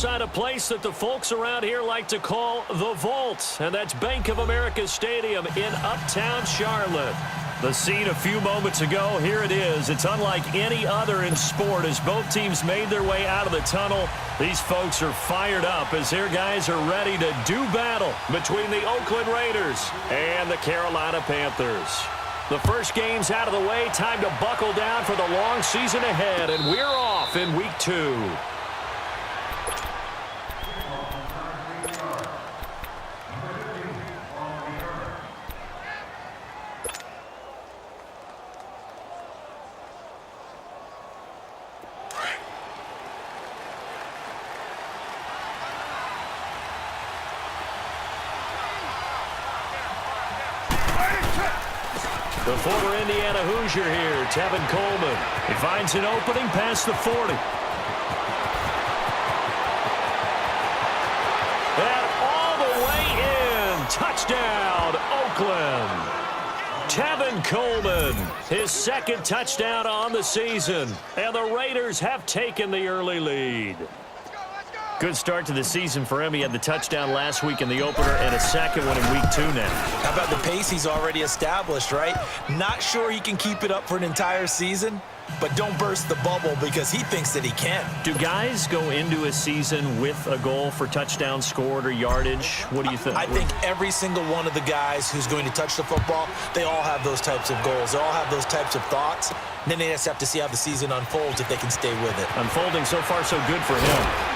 inside a place that the folks around here like to call the Vault, and that's Bank of America Stadium in Uptown Charlotte. The scene a few moments ago, here it is. It's unlike any other in sport as both teams made their way out of the tunnel. These folks are fired up as their guys are ready to do battle between the Oakland Raiders and the Carolina Panthers. The first game's out of the way. Time to buckle down for the long season ahead, and we're off in Week 2. The former Indiana Hoosier here, Tevin Coleman. He finds an opening past the 40. And all the way in. Touchdown, Oakland. Tevin Coleman, his second touchdown on the season. And the Raiders have taken the early lead. Good start to the season for him. He had the touchdown last week in the opener and a second one in Week 2 now. How about the pace he's already established, right? Not sure he can keep it up for an entire season, but don't burst the bubble because he thinks that he can. Do guys go into a season with a goal for touchdowns scored or yardage? What do you think? I think every single one of the guys who's going to touch the football, they all have those types of goals. They all have those types of thoughts. And then they just have to see how the season unfolds if they can stay with it. Unfolding so far so good for him.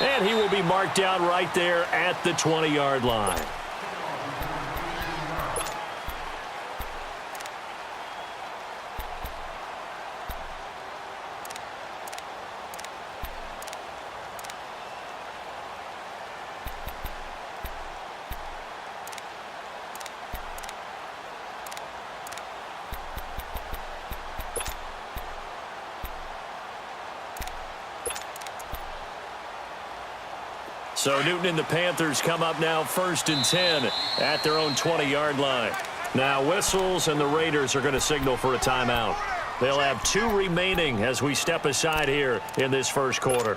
And he will be marked down right there at the 20-yard line. So Newton and the Panthers come up now 1st and 10 at their own 20-yard line. Now whistles and the Raiders are going to signal for a timeout. They'll have 2 remaining as we step aside here in this first quarter.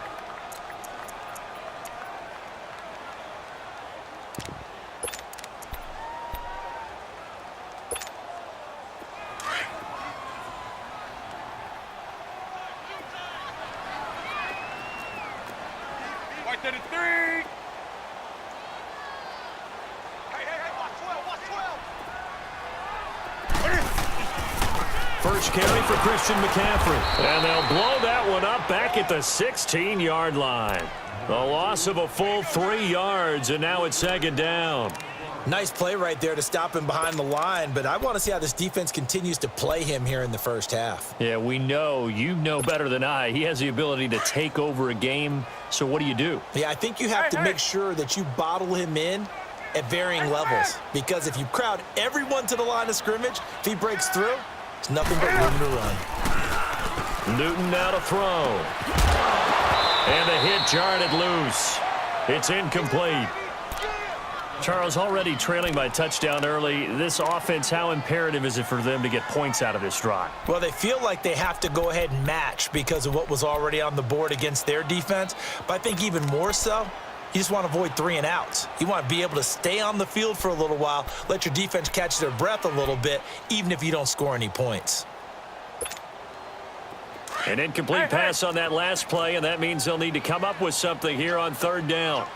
First carry for Christian McCaffrey. And they'll blow that one up back at the 16-yard line. A loss of a full 3 yards, and now it's 2nd down. Nice play right there to stop him behind the line, but I want to see how this defense continues to play him here in the first half. Yeah, we know. You know better than I. He has the ability to take over a game, so what do you do? Yeah, I think you have to make sure that you bottle him in at varying levels, because if you crowd everyone to the line of scrimmage, if he breaks through, it's nothing but room to run. Newton now to throw. And the hit jarred it loose. It's incomplete. Charles, already trailing by a touchdown early. This offense, how imperative is it for them to get points out of this drive? Well, they feel like they have to go ahead and match because of what was already on the board against their defense. But I think even more so, you just want to avoid 3 and outs. You want to be able to stay on the field for a little while, let your defense catch their breath a little bit, even if you don't score any points. An incomplete pass on that last play, and that means they'll need to come up with something here on 3rd down.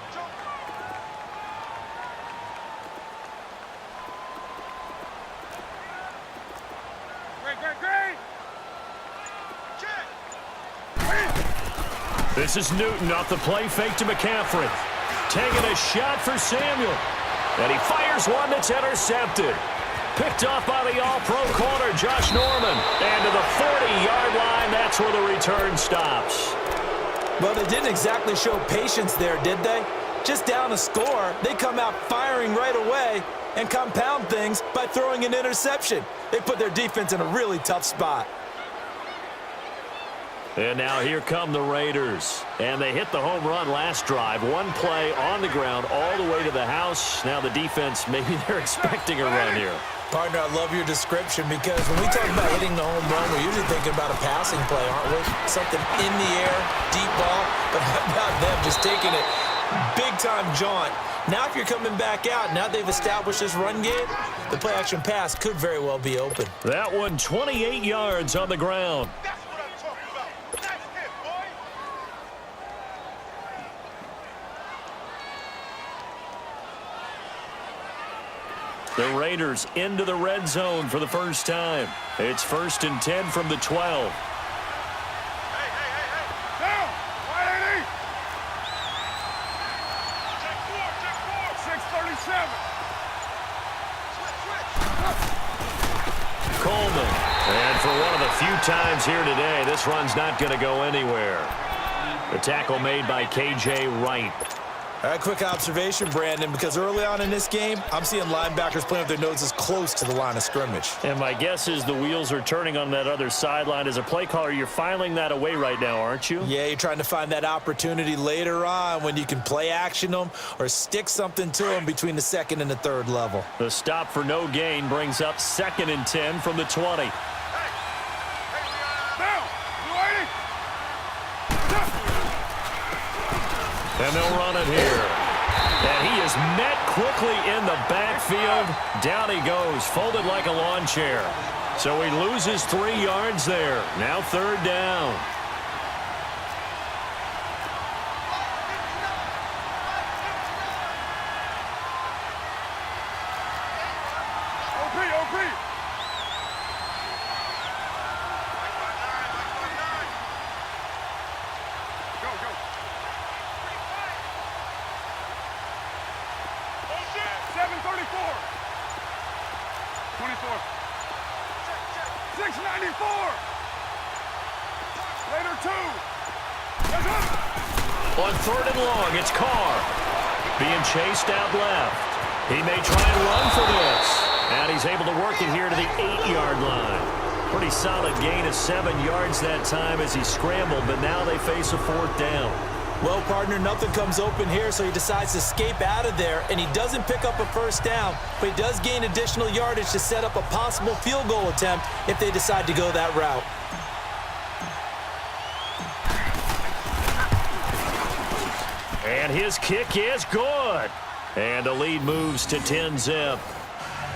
This is Newton off the play fake to McCaffrey. Taking a shot for Samuel. And he fires one that's intercepted. Picked off by the all-pro corner, Josh Norman. And to the 40-yard line, that's where the return stops. Well, they didn't exactly show patience there, did they? Just down a score, they come out firing right away and compound things by throwing an interception. They put their defense in a really tough spot. And now here come the Raiders. And they hit the home run last drive. One play on the ground all the way to the house. Now the defense, maybe they're expecting a run here. Partner, I love your description because when we talk about hitting the home run, we're usually thinking about a passing play, aren't we? Something in the air, deep ball. But how about them just taking it big-time jaunt? Now if you're coming back out, now they've established this run game, the play-action pass could very well be open. That one 28 yards on the ground. That's what I'm talking about. That's it, boy. The Raiders into the red zone for the first time. It's 1st and 10 from the 12. Down! 180! Check 4! 637! Coleman. And for one of the few times here today, this run's not going to go anywhere. The tackle made by K.J. Wright. All right, quick observation, Brandon, because early on in this game, I'm seeing linebackers playing with their noses close to the line of scrimmage. And my guess is the wheels are turning on that other sideline. As a play caller, you're filing that away right now, aren't you? Yeah, you're trying to find that opportunity later on when you can play action them or stick something to them between the second and the third level. The stop for no gain brings up 2nd and 10 from the 20. Down! 280! And they'll run it here. And he is met quickly in the backfield. Down he goes, folded like a lawn chair. So he loses 3 yards there. Now 3rd down. OP! Go! 734! 24! 694! Later 2! Let's go! On 3rd and long, it's Carr. Being chased out left. He may try and run for this. And he's able to work it here to the 8-yard line. Pretty solid gain of 7 yards that time as he scrambled, but now they face a 4th down. Well, partner, nothing comes open here, so he decides to escape out of there, and he doesn't pick up a 1st down, but he does gain additional yardage to set up a possible field goal attempt if they decide to go that route. And his kick is good. And the lead moves to 10-zip.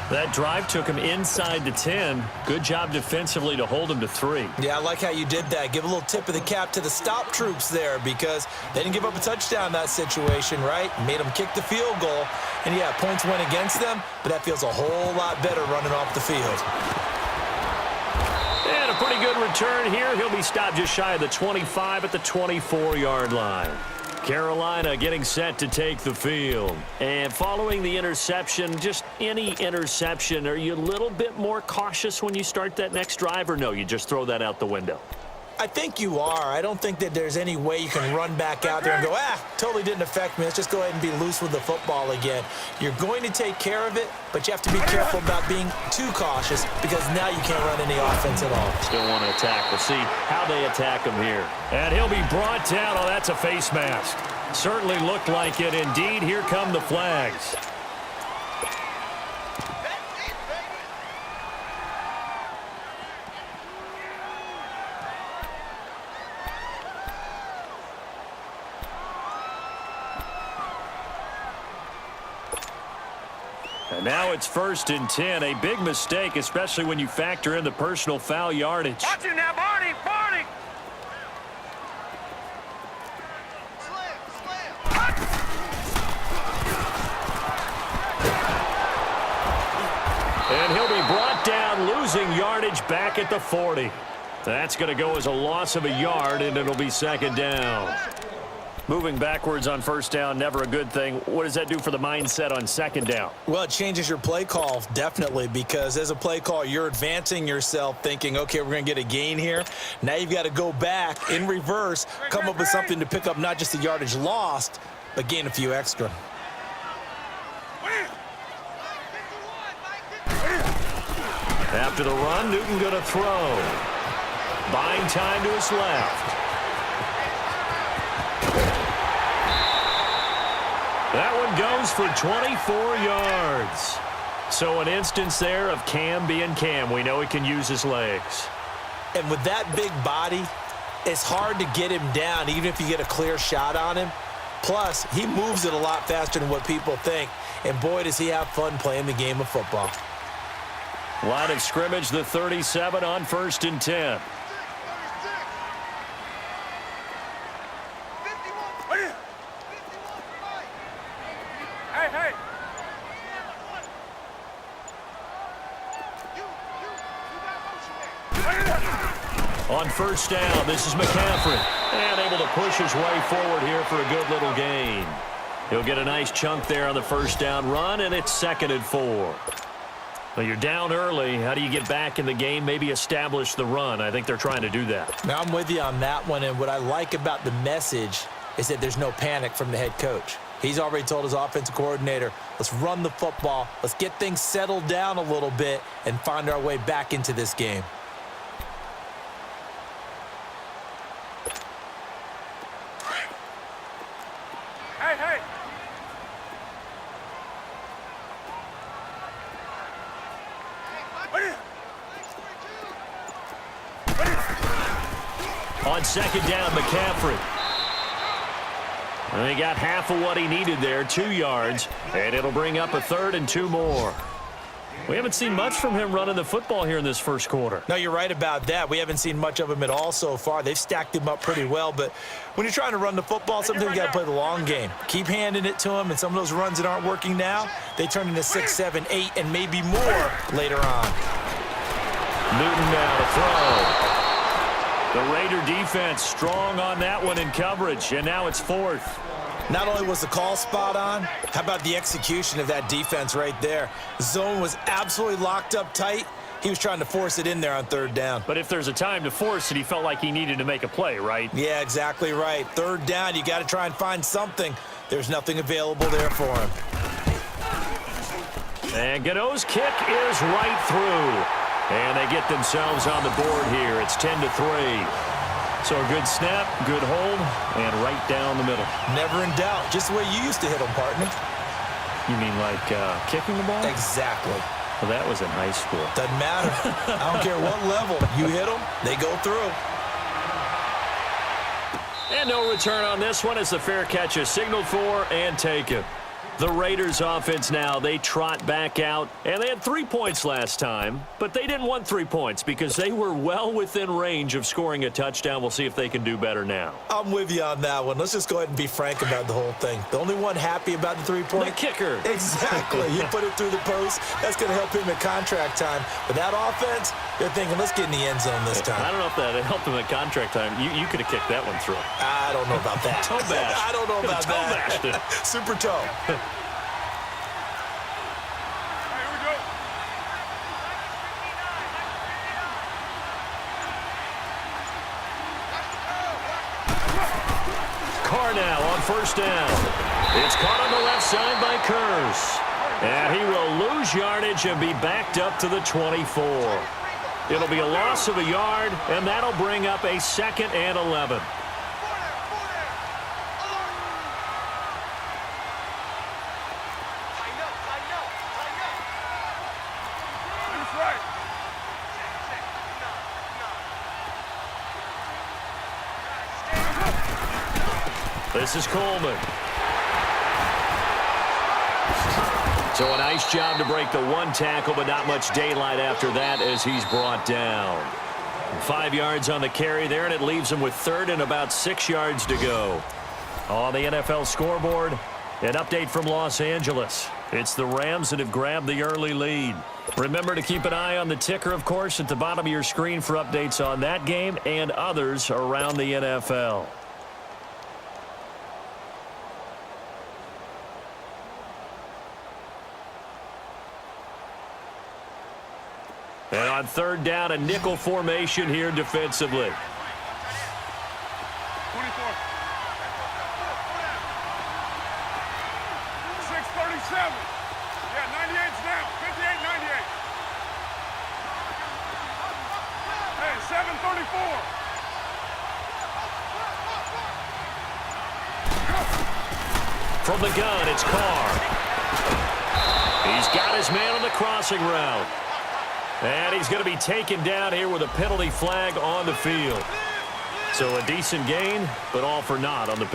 That drive took him inside the 10. Good job defensively to hold him to 3. Yeah, I like how you did that. Give a little tip of the cap to the stop troops there because they didn't give up a touchdown in that situation, right? Made them kick the field goal. And, yeah, points went against them, but that feels a whole lot better running off the field. And a pretty good return here. He'll be stopped just shy of the 25 at the 24-yard line. Carolina getting set to take the field. And following the interception, just any interception, are you a little bit more cautious when you start that next drive, or no, you just throw that out the window? I think you are. I don't think that there's any way you can run back out there and go, totally didn't affect me. Let's just go ahead and be loose with the football again. You're going to take care of it, but you have to be careful about being too cautious because now you can't run any offense at all. Still want to attack. We'll see how they attack him here. And he'll be brought down. Oh, that's a face mask. Certainly looked like it. Indeed, here come the flags. And now it's 1st and 10. A big mistake, especially when you factor in the personal foul yardage. Watch it now, Barney! Barney! And he'll be brought down, losing yardage back at the 40. That's going to go as a loss of a yard, and it'll be 2nd down. Moving backwards on 1st down, never a good thing. What does that do for the mindset on 2nd down? Well, it changes your play call, definitely, because as a play call, you're advancing yourself thinking, okay, we're going to get a gain here. Now you've got to go back in reverse, come up with something to pick up not just the yardage lost, but gain a few extra. After the run, Newton going to throw. Buying time to his left. That one goes for 24 yards. So an instance there of Cam being Cam. We know he can use his legs. And with that big body, It's hard to get him down, even if you get a clear shot on him. Plus, he moves it a lot faster than what people think. And boy, does he have fun playing the game of football. Line of scrimmage, the 37 on 1st and 10. Hey. On 1st down, this is McCaffrey. And able to push his way forward here for a good little gain. He'll get a nice chunk there on the 1st down run, and it's 2nd and 4. Well, you're down early. How do you get back in the game, maybe establish the run? I think they're trying to do that. Now, I'm with you on that one, and what I like about the message is that there's no panic from the head coach. He's already told his offensive coordinator, let's run the football, let's get things settled down a little bit and find our way back into this game. Hey. On 2nd down, McCaffrey. And he got half of what he needed there, 2 yards, and it'll bring up a 3rd and 2 more. We haven't seen much from him running the football here in this first quarter. No, you're right about that. We haven't seen much of him at all so far. They've stacked him up pretty well, but when you're trying to run the football, sometimes you got to play the long game. Keep handing it to him, and some of those runs that aren't working now, they turn into 6, 7, 8, and maybe more later on. Newton now to throw. The Raider defense strong on that one in coverage, and now it's 4th. Not only was the call spot on, how about the execution of that defense right there? The zone was absolutely locked up tight. He was trying to force it in there on 3rd down. But if there's a time to force it, he felt like he needed to make a play, right? Yeah, exactly right. 3rd down, you got to try and find something. There's nothing available there for him. And Godot's kick is right through. And they get themselves on the board here. It's 10-3. So a good snap, good hold, and right down the middle. Never in doubt. Just the way you used to hit them, partner. You mean like kicking the ball? Exactly. Well, that was in high school. Doesn't matter. I don't care what level. You hit them, they go through. And no return on this one as the fair catch is signaled for and taken. The Raiders offense now, they trot back out, and they had 3 points last time, but they didn't want 3 points because they were well within range of scoring a touchdown. We'll see if they can do better now. I'm with you on that one. Let's just go ahead and be frank about the whole thing. The only one happy about the 3-point? The kicker. Exactly. You put it through the post. That's going to help him at contract time. But that offense, they're thinking, let's get in the end zone this time. I don't know if that helped him at contract time. You could have kicked that one through. I don't know about that. Toe bash. I don't know about toe that. Bashed it. Super toe. Carr now on 1st down. It's caught on the left side by Kurz. And he will lose yardage and be backed up to the 24. It'll be a loss of a yard, and that'll bring up a 2nd and 11. This is Coleman. So a nice job to break the 1 tackle, but not much daylight after that as he's brought down. 5 yards on the carry there, and it leaves him with 3rd and about 6 yards to go. On the NFL scoreboard, an update from Los Angeles. It's the Rams that have grabbed the early lead. Remember to keep an eye on the ticker, of course, at the bottom of your screen for updates on that game and others around the NFL. And on 3rd down, a nickel formation here defensively. 24. .637. Yeah, 98's down. 58, 98. Hey, 734. From the gun, it's Carr. He's got his man on the crossing route. And he's going to be taken down here with a penalty flag on the field. So a decent gain, but all for naught on the